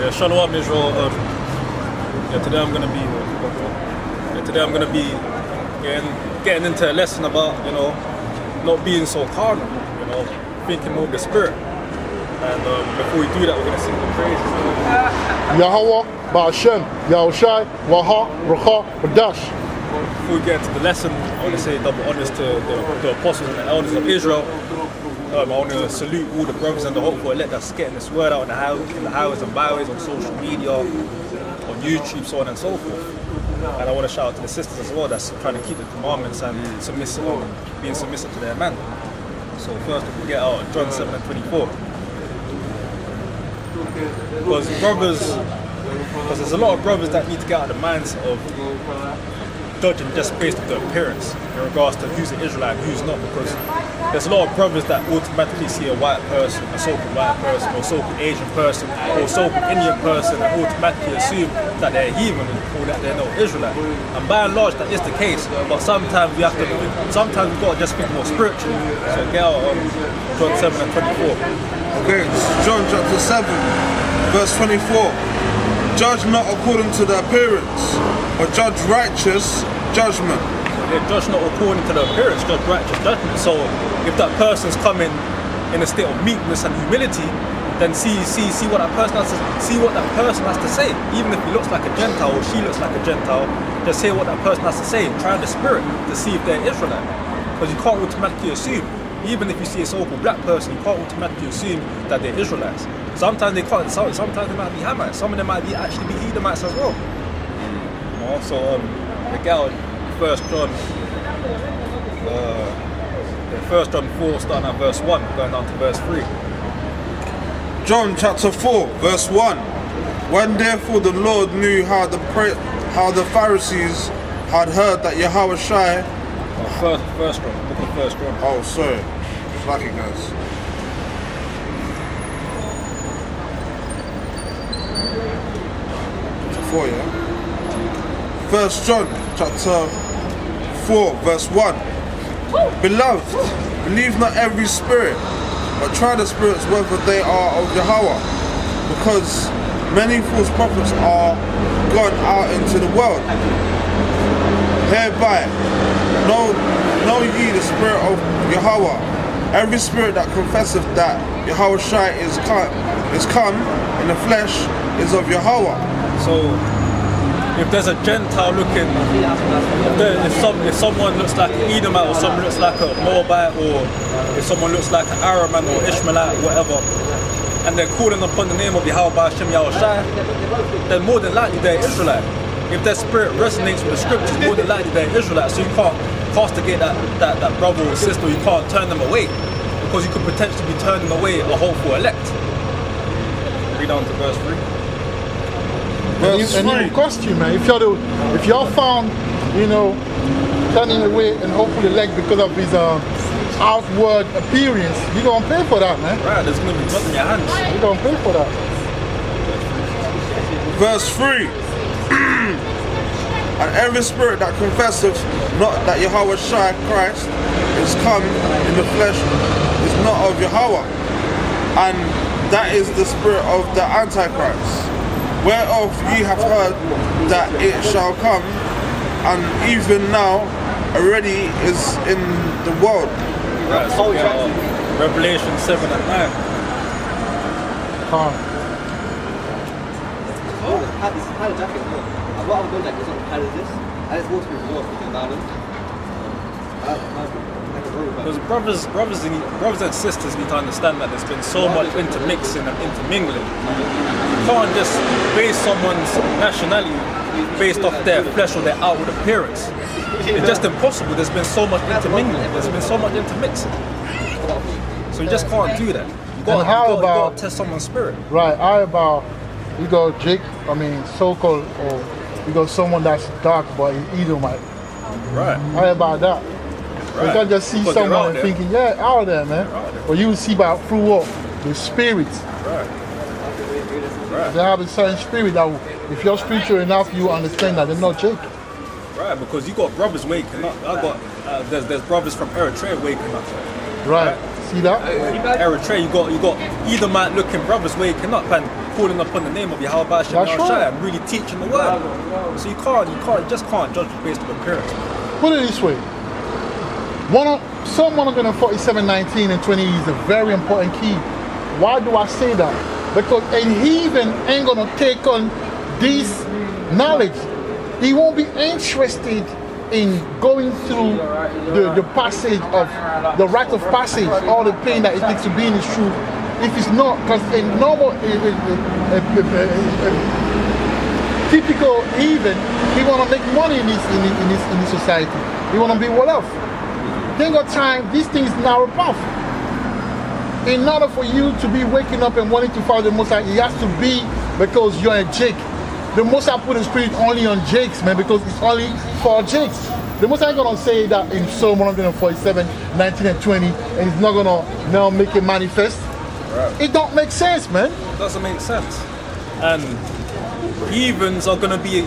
Yeah, Shalom Israel. Today I'm gonna be getting into a lesson about, you know, not being so carnal, you know, thinking more of the spirit. And before we do that, we're gonna sing the praises. Yahweh, Ba'ashem, Yahushai, Waha, Racha, Badash. Before we get into the lesson, I want to say double honors to the apostles and the elders of Israel. I want to salute all the brothers and the hopeful elect that's getting this word out in the highways and byways, on social media, on YouTube, so on and so forth. And I want to shout out to the sisters as well that's trying to keep the commandments and being submissive to their man. So first we get out John 7:24. Because there's a lot of brothers that need to get out of the minds of judging just based on the appearance in regards to who's an Israelite and who's not, because there's a lot of brothers that automatically see a white person, a so-called white person, or so-called Asian person, or so-called Indian person, and automatically assume that they're heathen or that they're no Israelite. And by and large that is the case, but sometimes we've got to just think more spiritually. So get out on John 7:24. Okay, John chapter 7, verse 24. Judge not according to the appearance, but judge righteous judgment. They judge not according to the appearance, judge righteous judgment. So if that person's coming in a state of meekness and humility, then see what that person has to say. Even if he looks like a Gentile or she looks like a Gentile, just hear what that person has to say. Try the spirit to see if they're Israelite. Because you can't automatically assume. Even if you see a so-called black person, you can't automatically assume that they're Israelites. Sometimes they can't. Sometimes they might be Hamites. Some of them might actually be Edomites as well. You know, so the gal, 1 John 4, starting at verse 1, going down to verse 3. John chapter 4, verse 1. When therefore the Lord knew how the Pharisees had heard that Yahweh Shai. First John, book of 1 John. Oh, sorry. Lucky guys. Chapter 4, yeah? 1 John chapter 4, verse 1. Beloved, believe not every spirit, but try the spirits whether they are of Yahweh, because many false prophets are gone out into the world. Hereby know ye the spirit of Yahweh. Every spirit that confesseth that Yahweh Shai is come in the flesh is of Yahweh. So if there's a Gentile looking, if someone looks like an Edomite, or someone looks like a Moabite, or if someone looks like an Araman or Ishmaelite or whatever, and they're calling upon the name of Yahweh Hashem Yahushai, then more than likely they're Israelite. If their spirit resonates with the scriptures, more than likely they're Israelite. So you can't castigate that brother or sister, you can't turn them away, because you could potentially be turning away a hopeful elect. Read on to verse 3. And it will cost you, man. If you're found, you know, turning away and hopefully elect because of his outward appearance, you're gonna pay for that, man. Right, there's gonna be blood in your hands. You're gonna pay for that. Verse 3. And every spirit that confesseth not that Yahweh Shai Christ is come in the flesh is not of Yahweh, and that is the spirit of the Antichrist, whereof ye have heard that it shall come, and even now already is in the world. Right, so we are Revelation 7 and 9. What I've done like is on this, and it's water with water in Ireland. Because brothers and sisters need to understand that there's been so much intermixing and intermingling. You can't just base someone's nationality based off their flesh or their outward appearance. It's just impossible. There's been so much intermingling. There's been so much intermixing. So you just can't do that. You got to test someone's spirit. Right. How about you go so-called, or you got someone that's dark but Edomite. Right. How about that? Right. You can just see someone and thinking, yeah, out there, man. But you will see by through what? The spirits. Right. They have a certain spirit that if you're spiritual enough, you understand that they're not Jake. Right, because you got brothers waking up. There's brothers from Eritrea waking up. Right. See that? Eritrea, you got Edomite looking brothers waking up and calling upon the name of Yahweh Shem Yahushua and really teaching the word. So you just can't judge based on appearance. Put it this way. Psalm 147, 19 and 20 is a very important key. Why do I say that? Because a heathen ain't gonna take on this knowledge. He won't be interested in going through the passage of the rite of passage, all the pain that it takes to be in his truth. If it's not, because a normal, typical heathen, he want to make money in this society. He want to be well off. They got time. These things narrow path. In order for you to be waking up and wanting to follow the Most High, it has to be because you're a Jake. The Most High put the spirit only on Jakes, man, because it's only for Jakes. The Most High ain't gonna say that in Psalm 147, 19 and 20, and it's not gonna now make it manifest. Right. It don't make sense, man. It doesn't make sense. And heathens are gonna be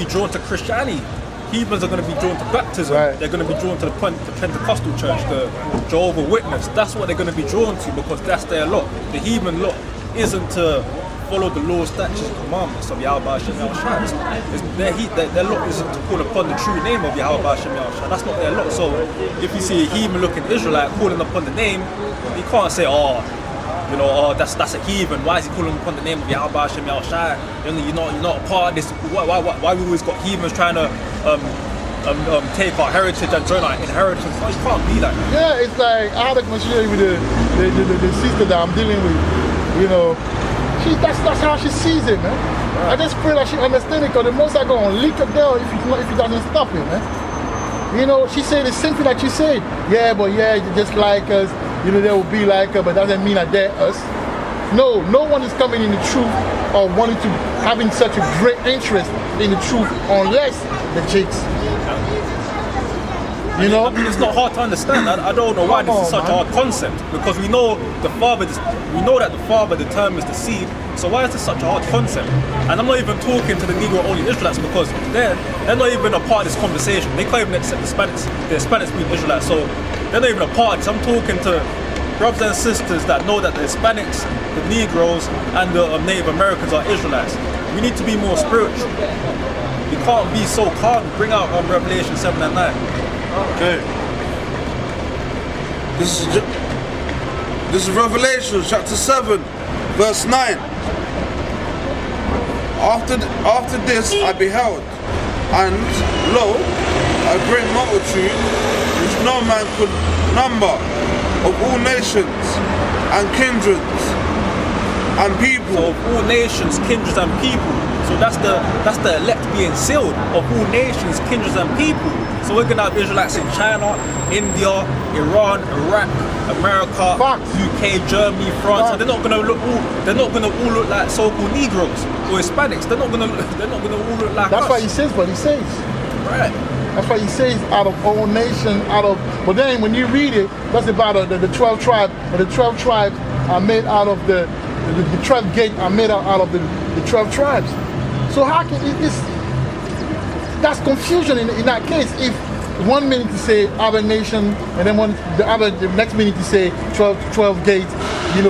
drawn to Christianity. Heathens are going to be drawn to baptism. Right. They're going to be drawn to the Pentecostal church, the Jehovah's Witness. That's what they're going to be drawn to because that's their lot. The heathen lot isn't to follow the law, statutes, and commandments of Yahweh Hashem Yahushua. Their lot isn't to call upon the true name of Yahweh Hashem Yahushua. That's not their lot. So if you see a heathen-looking Israelite calling upon the name, you can't say, that's a heathen. Why is he calling upon the name of Yahweh Hashem Yahushua? You're not a part of this. Why we always got heathens trying to take our heritage and join our inheritance? You can't be like that. Yeah, it's like I had a conversation with the sister that I'm dealing with. That's how she sees it, man. Right. I just pray that she understands it because the most I go on lick her down if it doesn't stop it, man. She said the same thing that you said. Yeah, just like us. They will be like her, but doesn't mean that they're us. No one is coming in the truth or wanting to having such a great interest in the truth unless the Jakes. It's not hard to understand. I don't know why this is such a hard concept because we know that the Father determines the seed. So why is this such a hard concept? And I'm not even talking to the Negro-only Israelites because they're not even a part of this conversation. They can't even accept the Hispanics being Israelites. So they're not even a part of this. I'm talking to brothers and sisters that know that the Hispanics, the Negroes, and the Native Americans are Israelites. We need to be more spiritual. We can't be so carnal. Bring out Revelation 7 and 9. Okay. This is Revelation chapter 7, verse 9. After this I beheld, and lo, a great multitude which no man could number, of all nations and kindreds and people. So of all nations, kindreds and people. So that's the elect being sealed, of all nations, kindreds and people. So we're gonna have Israelites in China, India, Iran, Iraq, America, UK, Germany, France. And they're not gonna all look like so-called Negroes or Hispanics. They're not gonna all look like That's us. why he says what he says. Right. That's why he says out of all nations, but then when you read it, that's about the 12 tribes, and the 12 tribes are made out of the 12 gates are made out of the 12 tribes. So how can that's confusion in that case if 1 minute you say other nation and then the next minute you say 12 gates,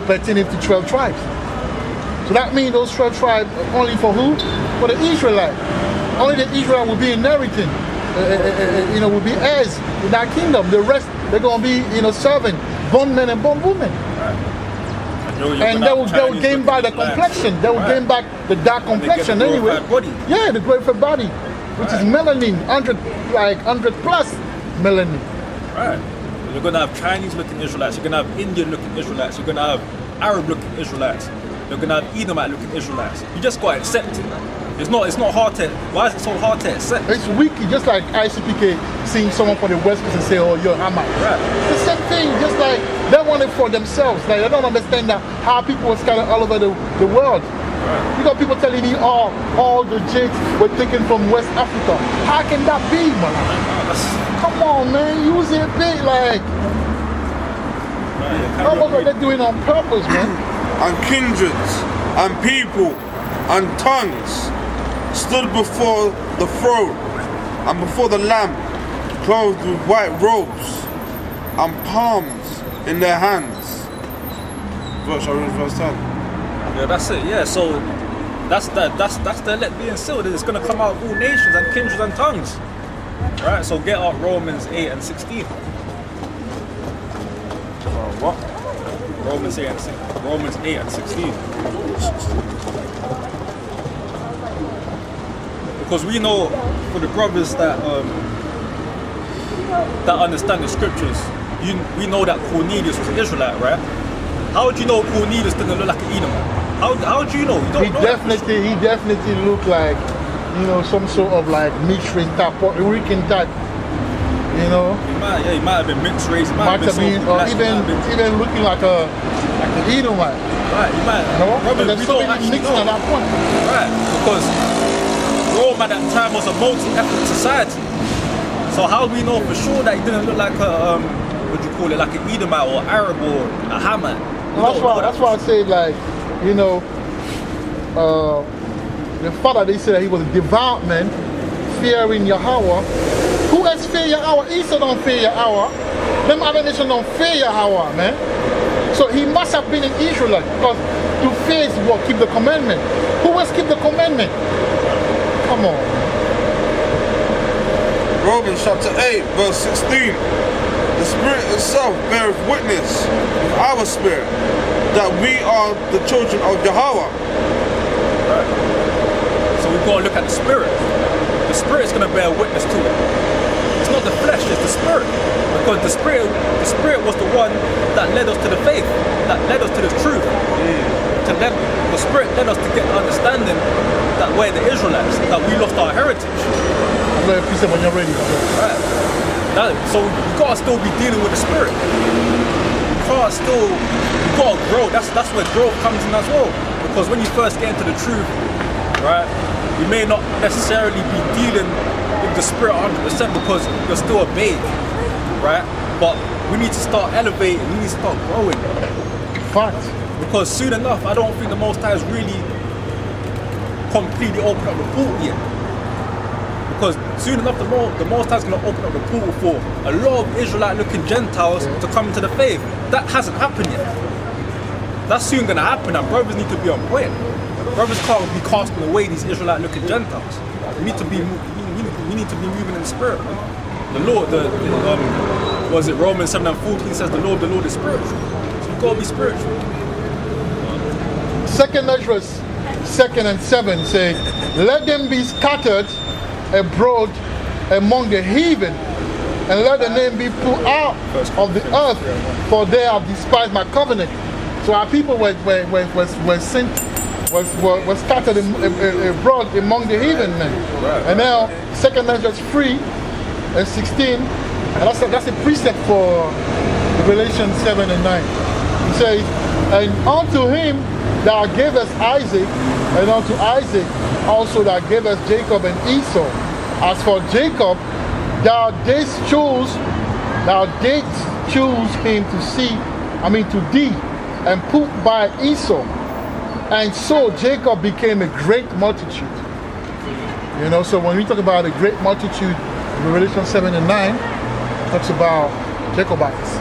pertaining to 12 tribes. So that means those 12 tribes only for who? For the Israelite. Only the Israelite will be inheriting. Will be heirs in that kingdom. The rest, they're going to be, serving bondmen and bondwomen. And they will gain back the complexion. They will gain back the dark complexion anyway. Yeah, the glorified body, which is melanin, 100 plus melanin. Right. You're going to have Chinese-looking Israelites. You're going to have Indian-looking Israelites. You're going to have Arab-looking Israelites. You're going to have Edomite-looking Israelites. You just got to accept it. It's not hard to. Why is it so hard to accept? It's weak, just like ICPK seeing someone from the West Coast and say, "Oh, you're Hamite." Right. The same thing, just like they want it for themselves. Like they don't understand that how people are scattered all over the world. Right. You got people telling you, all the Jakes were taken from West Africa. How can that be, man? Come on, man, use it big, like. They're doing it on purpose, man. And kindreds and people and tongues stood before the throne and before the Lamb, clothed with white robes and palms in their hands. Shall we read verse 10? Yeah, that's it. Yeah, so that's the elect being sealed. It's going to come out of all nations and kindreds and tongues. Right. So get out Romans 8 and 16. What? Romans 8 and 16. Romans 8 and 16. Because we know for the brothers that understand the scriptures, we know that Cornelius was an Israelite, right? How do you know Cornelius didn't look like an Edomite? How do you know? You don't He know definitely looked like, you know, some sort of like mixed-race type, Puerto Rican type, you know. He might have been mixed race. Might have been, or even looking like an Edomite. Right, he might. No, Brother, there's we so don't many actually mixed know. at that point. Right, because Rome at that time was a multi-ethnic society. So how do we know for sure that he didn't look like a, what do you call it, like an Edomite or Arab or a Hamite? That's why I say, like, you know, the father, they said he was a devout man, fearing Yahweh. Who else fear Yahweh? Esau don't fear Yahweh. Them other nations don't fear Yahweh, man. So he must have been an Israelite, because to fear is what? Keep the commandment. Who else keep the commandment? Come on. Romans chapter 8, verse 16. The Spirit itself beareth witness with our spirit that we are the children of Yahweh. Right. So we've got to look at the Spirit. The Spirit is going to bear witness to it. It's not the flesh, it's the Spirit. Because the Spirit was the one that led us to the faith, that led us to the truth. The Spirit led us to get the understanding that we're the Israelites, that we lost our heritage. I'm going to piece it when you're ready. Right. So we've got to still be dealing with the Spirit. We've got to grow. That's where growth comes in as well. Because when you first get into the truth, right, you may not necessarily be dealing with the Spirit 100% because you're still a babe, right? But we need to start elevating, we need to start growing. Fact. Because soon enough, I don't think the Most High has really completely opened up the portal yet. Because soon enough, the Most High is going to open up the portal for a lot of Israelite-looking Gentiles to come into the faith. That hasn't happened yet. That's soon going to happen, and brothers need to be on point. Brothers can't be casting away these Israelite-looking Gentiles. We need to be moving in the Spirit, man. The Lord, was it Romans 7 and 14 says the Lord is spiritual. So you've got to be spiritual. 2nd Ezra 2 and 7 says, let them be scattered abroad among the heathen, and let the name be put out of the earth, for they have despised my covenant. So our people were scattered abroad among the heathen men. And now 2nd Ezra 3 and 16, and that's a precept for Revelation 7 and 9. It says, and unto him thou gavest Isaac, and unto Isaac also thou gavest Jacob and Esau. As for Jacob, thou didst choose him to thee, and put by Esau. And so Jacob became a great multitude. You know, so when we talk about a great multitude, Revelation 7 and 9 talks about Jacobites.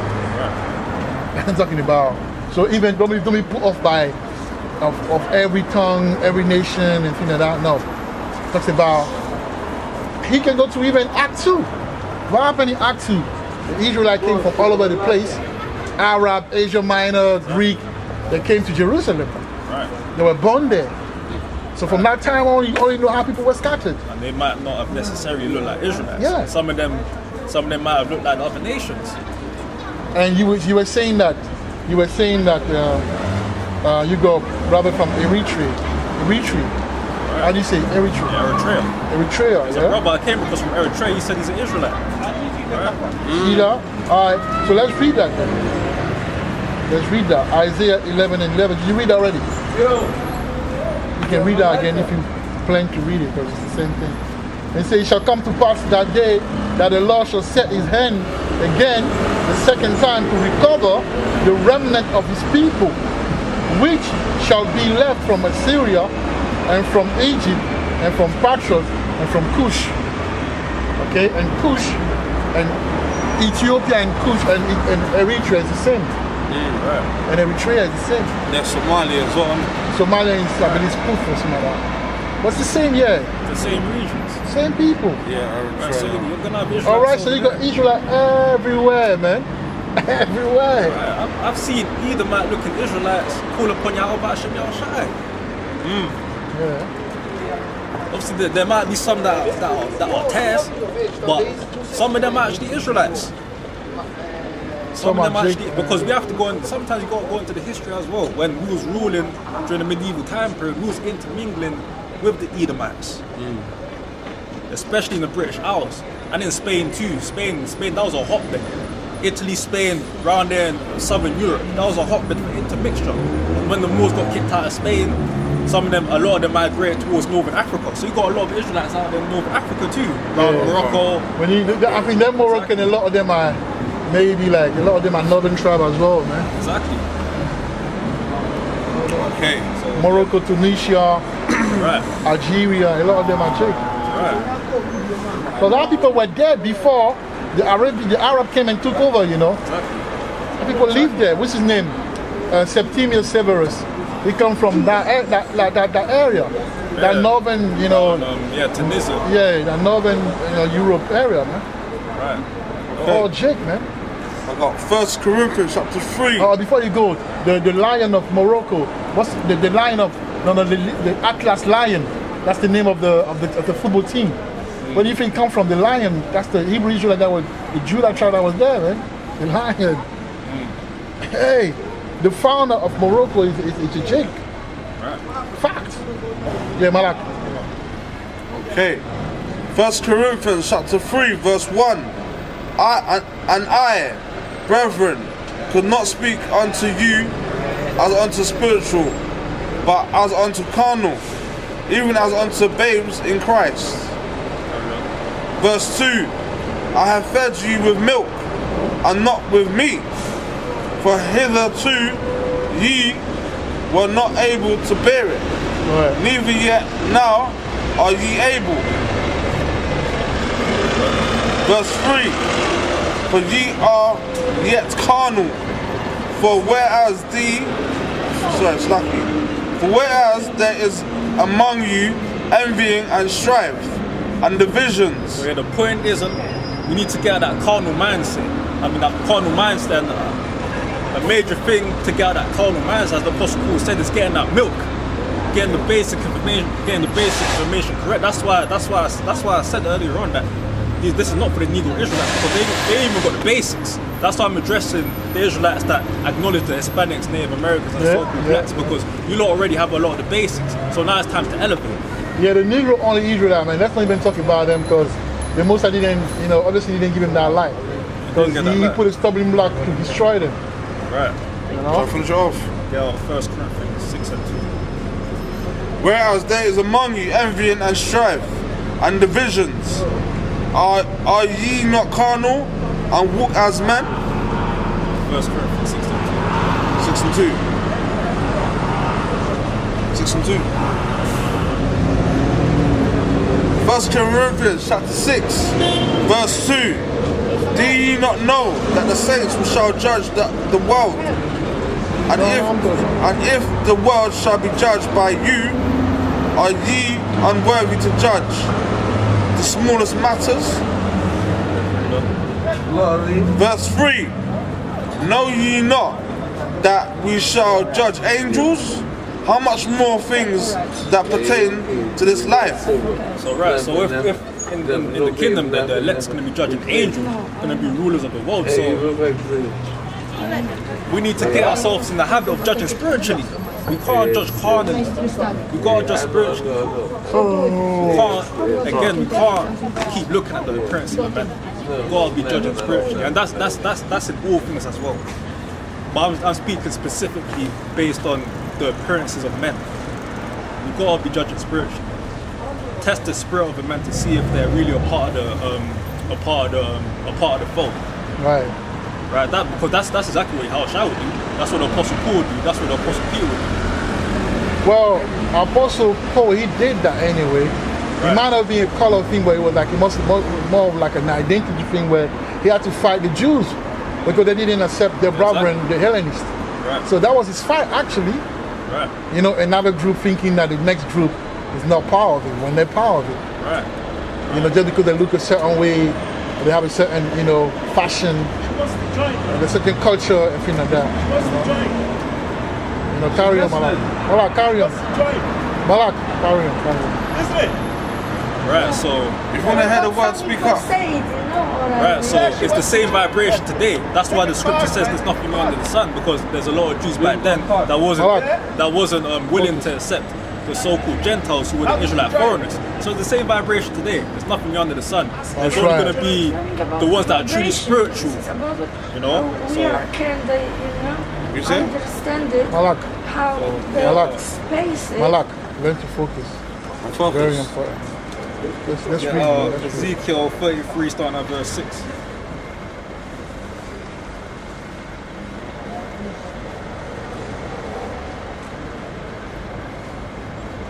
I'm talking about, so even don't be put off by of every tongue, every nation, and things like that. No, it talks about, he can go to even Act 2. What happened in Act 2? The Israelites came from all over the place, Arab, Asia Minor, Greek. They came to Jerusalem. They were born there. So from that time on, you only know how people were scattered. And they might not have necessarily looked like Israelites. Yeah. Some of them might have looked like other nations. And you were saying that you go brother from Eritrea. Right. How do you say Eritrea? Yeah, Eritrea. There's yeah. a brother I came across from Eritrea. He said he's an Israelite. Right. All right. So let's read that then. Let's read that. Isaiah 11 and 11. Did you read that already? You can read that again if you plan to read it, because it's the same thing. And say, it shall come to pass that day that the Lord shall set his hand again the second time to recover the remnant of his people, which shall be left from Assyria and from Egypt and from Patrus and from Cush. Okay, and Cush and Ethiopia and Kush and Eritrea is the same. Right. And Eritrea is the same. There's Somalia as well. Somalia is, I believe, Kush or something like that. What's the same, yeah? The same regions. Same people. Yeah, Right, so Eritrea. you're gonna have Israelites. Alright, so over you got there. Israelite everywhere, man. Everywhere. Right, I've seen Edomite looking Israelites call upon Yahweh Hashem Yahushai. Yeah. Obviously, there might be some that are tares, but some of them are actually Israelites. Some of them are actually, because we have to go, and sometimes you got to go into the history as well. When we was ruling during the medieval time period, we was intermingling with the Edomites, especially in the British Isles and in Spain too. Spain, that was a hotbed. Italy, Spain, around there in southern Europe, that was a hotbed for intermixture. And when the Moors got kicked out of Spain, a lot of them migrated towards Northern Africa. So you got a lot of Israelites out there in Northern Africa too, around Morocco. I think them Moroccan, a lot of them are maybe like a lot of them are northern tribe as well, man. Exactly. Okay. So, Morocco, Tunisia, right. Algeria, a lot of them are Jake. Right. So a lot of people were there before the Arab came and took over, you know. Exactly. People live there. What's his name? Septimius Severus. He come from that area, that northern, you know. Yeah, Tunisia. Yeah, that northern, Europe area, man. Right. Okay. Oh, Jake, man. I got 1 Corinthians chapter 3. Oh, before you go, the lion of Morocco. What's the lion of? No, the Atlas Lion. That's the name of the football team. Where do you think come from? The lion. That's the Hebrew Israelite that was the Jew that tribe that was there, man. The lion. Hey, the founder of Morocco is a Jake. Right. Fact. Yeah, Malak. Okay. 1 Corinthians chapter 3 verse 1. I, brethren, could not speak unto you as unto spiritual, but as unto carnal, even as unto babes in Christ. Verse 2. I have fed you with milk, and not with meat, for hitherto ye were not able to bear it, Right. neither yet now are ye able. Verse 3. For ye are yet carnal, for whereas there is among you envying and strife and divisions. So yeah, the point isn't we need to get that carnal mindset. I mean, that carnal mindset. A major thing to get that carnal mindset, as the Apostle Paul said, is getting that milk, getting the basic information correct. That's why I said earlier on that this is not for the Negro Israelites, because they ain't even got the basics. That's why I'm addressing the Israelites that acknowledge the Hispanics, Native Americans, and so-called blacks, because you lot already have a lot of the basics. So now it's time to elevate. Yeah, the Negro only Israelite, man. Let's not even talk about them because the Most didn't, obviously didn't give him that light. Because he put a stumbling block to destroy them. Right. I'll finish it off. Yeah, 1 Corinthians 6 and 2. Whereas there is among you envying and strife and divisions, are ye not carnal and walk as men? 1 Corinthians 6 and 6 and 2. 6 and 2. 1 Corinthians chapter 6, verse 2. Do ye not know that the saints shall judge the world? And if the world shall be judged by you, are ye unworthy to judge the smallest matters? Verse 3. Know ye not that we shall judge angels? How much more things that pertain to this life? So if in the kingdom the elect's going to be judging angels, going to be rulers of the world, so we need to get ourselves in the habit of judging spiritually. We can't judge carnally. We gotta judge spiritually. We can't keep looking at the appearance of the man. We gotta be judging spiritually, and that's in all things as well. But I'm speaking specifically based on the appearances of men. We gotta be judging spiritually. Test the spirit of a man to see if they're really a part of the fold. Right. Right. Because that's exactly what Yahushua would do. That's what the Apostle Paul would do. That's what the Apostle Peter would do. Well, Apostle Paul, he did that anyway. It might not be a color thing, but it was like, it must more of like an identity thing where he had to fight the Jews because they didn't accept their brethren, the Hellenists. Right. So that was his fight, actually. Right. You know, another group thinking that the next group is not part of it when they're part of it. Right. You know, just because they look a certain way, they have a certain, you know, fashion, a certain culture and things like that. You know, carry on, Malak. Malak, carry on. Malak, carry on. Right, so if you want to hear the word, speak up. Right, so it's the same vibration today. That's why the scripture says there's nothing new under the sun, because there's a lot of Jews back then that wasn't willing to accept the so-called Gentiles who were the Israelite foreigners. So it's the same vibration today. There's nothing new under the sun. There's only going to be the ones that are truly spiritual, you know. So you see? Malak, How Malak, space is. Malak, learn to focus. Very important. Let's read. Ezekiel 33, starting at verse 6.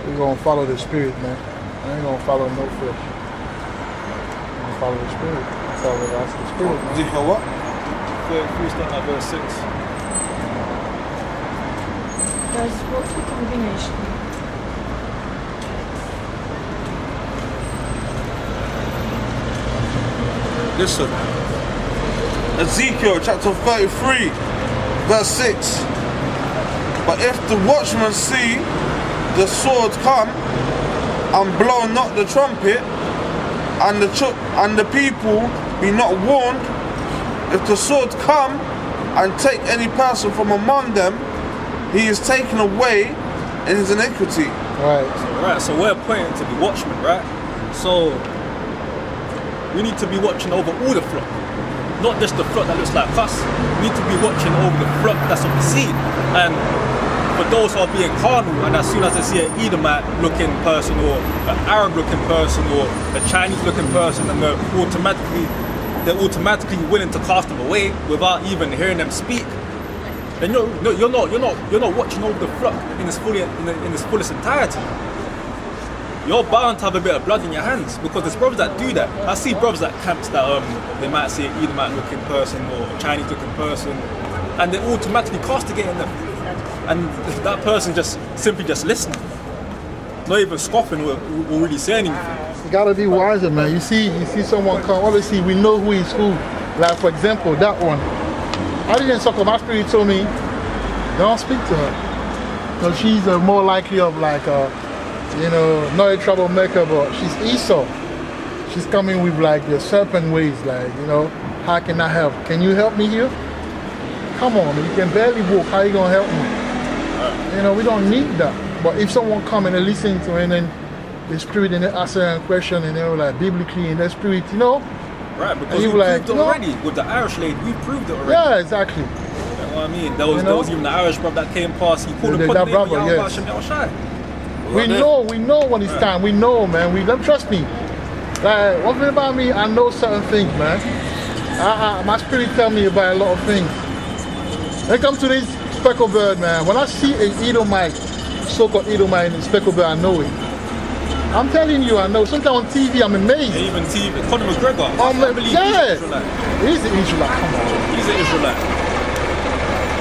We're going to follow the Spirit, man. I ain't going to follow no flesh. I'm going to follow the Spirit. Follow the Spirit, man. Ezekiel what? 33, starting at verse 6. That's what's the combination? Listen. Ezekiel chapter 33, verse 6. But if the watchman see the sword come and blow not the trumpet, and the people be not warned, if the sword come and take any person from among them, he is taken away in his iniquity. Right. So we're appointed to be watchmen, right? So we need to be watching over all the flock, not just the flock that looks like us. We need to be watching over the flock that's of the seed. And for those who are being carnal, and as soon as they see an Edomite looking person or an Arab looking person or a Chinese looking person, and they're automatically willing to cast them away without even hearing them speak, then you're not watching over the flock in its fullest entirety. You're bound to have a bit of blood in your hands, because there's brothers that do that. I see brothers at camps that they might see an Edomite looking person or a Chinese looking person, and they're automatically castigating them. And that person simply listening, not even scoffing or really saying anything. You gotta be wiser, man. You see someone come, obviously we know who is who. Like for example, that one. I didn't suck up, my spirit told me, don't speak to her. Because she's more likely of like you know, not a troublemaker, but she's Esau. She's coming with like the serpent ways, like, you know, how can I help? Can you help me here? Come on, you can barely walk, how you gonna help me? You know, we don't need that. But if someone come and they listen to it, and then the spirit and they answer a question, and they're like biblically in their spirit, you know? Right, because we proved it already. With the Irish lady, we proved it already. Yeah, exactly. You know what I mean? There was even the Irish brother that came past, he called him that brother, yes. We know when it's time. We know, man. Trust me. Like, one thing about me, I know certain things, man. My spirit tell me about a lot of things. When it comes to this speckled bird, man, when I see an Edomite, so-called Edomite in speckled bird, I know it. I'm telling you, I know. Sometimes on TV, I'm amazed. Yeah, even TV. Conor McGregor. Yeah. He's an Israelite. Come on. He's an Israelite.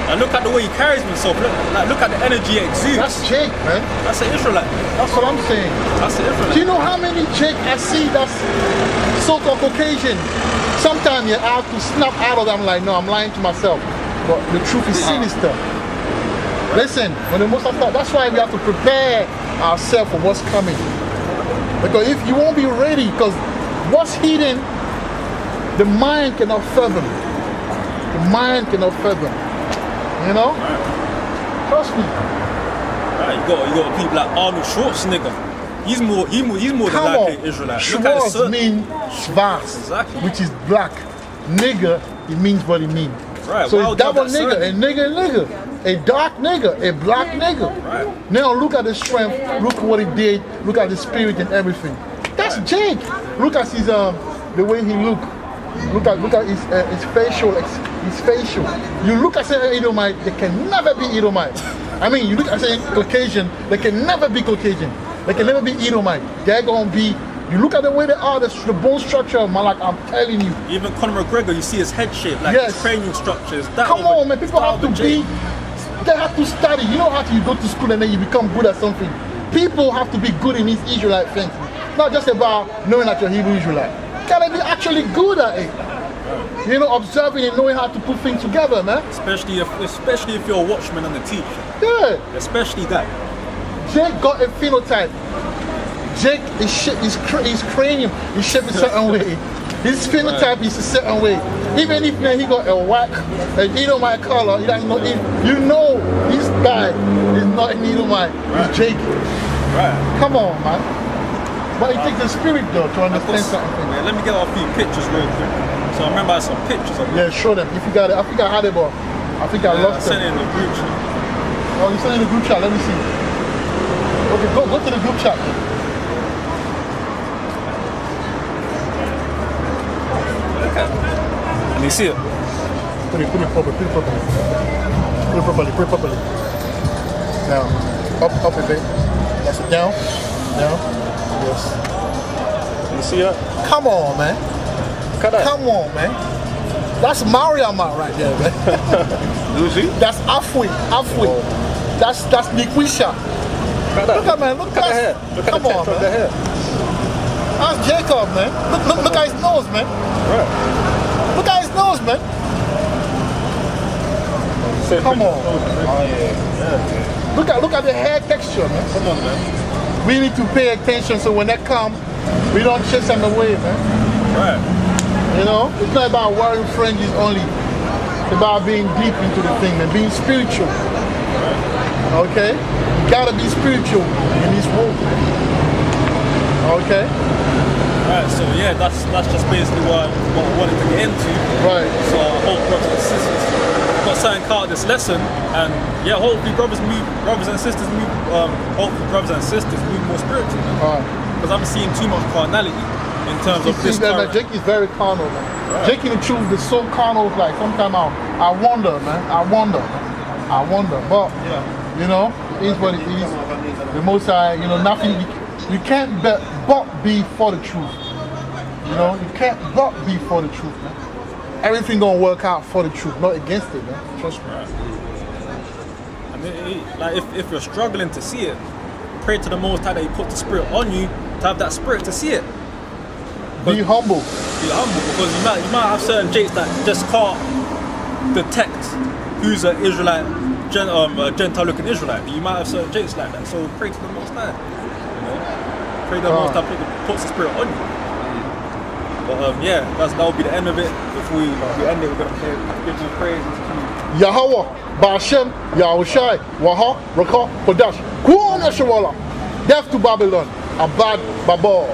And look at the way he carries himself. Look at the energy he exudes. That's Jake, man. That's an Israelite. That's what I'm saying. That's an Israelite. Do you know how many Jake I see that's so-called Caucasian? Sometimes I have to snap out of them like, no, I'm lying to myself. But the truth is sinister. Listen, when the Muslims start, that's why we have to prepare ourselves for what's coming. Because if you won't be ready, because what's hidden, the mind cannot fathom. The mind cannot fathom. You know? Trust me. Right, you got people like Arnold Schwarzenegger. He's more than likely Israelite. Schwarz means schwarz, exactly, which is black. Nigger, it means what it means. Right. So it's double nigger, a nigger, a dark nigger, a black nigger. Right. Now look at the strength, look what he did, look at the spirit and everything. That's Jake. Look at his the way he look. Look at his facial. You look at an Edomite, they can never be Edomite. I mean, you look at a Caucasian, they can never be Caucasian. They can never be Edomite. They're gonna be. You look at the way they are, the bone structure of man, like I'm telling you. Even Conor McGregor, you see his head shape, like his cranial structures. Come on, man. People have to be. They have to study. You know how you go to school and then you become good at something. People have to be good in these Israelite things. Not just about knowing that you're Hebrew Israelite. Gotta be actually good at it. You know, observing and knowing how to put things together, man. Especially if you're a watchman and a teacher. Yeah. Especially that. Jake got a phenotype. Jake is shaped, his cranium is shaped a certain way. His phenotype is a certain way. Even if man, he got a white, Edomite color, he doesn't know it. You know this guy is not an Edomite. It's Jake. Right. Come on, man. But it takes a spirit though to understand something. Man, let me get a few pictures real quick. So I remember I had some pictures of it. Yeah, show them. If you got it, I think I had it, but I think I lost it. I sent it. it in the group chat. Oh, you sent it in the group chat. Let me see. Okay, go to the group chat. Let me see it. Put it properly. Put it properly. Now, up a bit. That's it. Down. Yes. You see that? Come on, man. Look at that. Come on, man. That's Mariama right there, man. You see? That's Afwi. Oh. That's Nikwisha. Look at man. Look at the hair. Look at come the on, man. The hair. That's Jacob, man. Look at his nose, man. Right. Look at his nose, man. Come on. Oh, yeah. Look at the hair texture, man. Come on, man. We need to pay attention so when they come, we don't chase them away, man. Right. You know, it's not about wearing fringes only. It's about being deep into the thing and being spiritual. Right. Okay? You gotta be spiritual in this world. Okay? Right, so yeah, that's just basically what I wanted to get into. Right. So I hope brothers and sisters got something out of this lesson, and yeah, hopefully brothers and sisters move more spiritual. Because I'm seeing too much carnality in terms of this. Jake is very carnal, man. Right. Jake in the truth is so carnal. Like sometimes I wonder, man. I wonder, but you know, it is what it is. The Most High, you know, nothing. You can't but be for the truth. You know, you can't but be for the truth, man. Everything gonna work out for the truth, not against it, man. Trust me. Right. I mean, like if you're struggling to see it, pray to the Most High that He put the Spirit on you to have that Spirit to see it. Be humble. Be humble, because you might have certain Jakes that just can't detect who's an Israelite, Gentile-looking Israelite. You might have certain Jakes like that. So pray to the Most High. Pray that Most High puts the Spirit on you. But yeah, that will be the end of it. If we end it, we're going to give some praise to Yahweh, Ba'ashem, Yahushai, Waha, Rakah, Kodash, Kuon Eshawala, Death to Babylon, Abad Babor.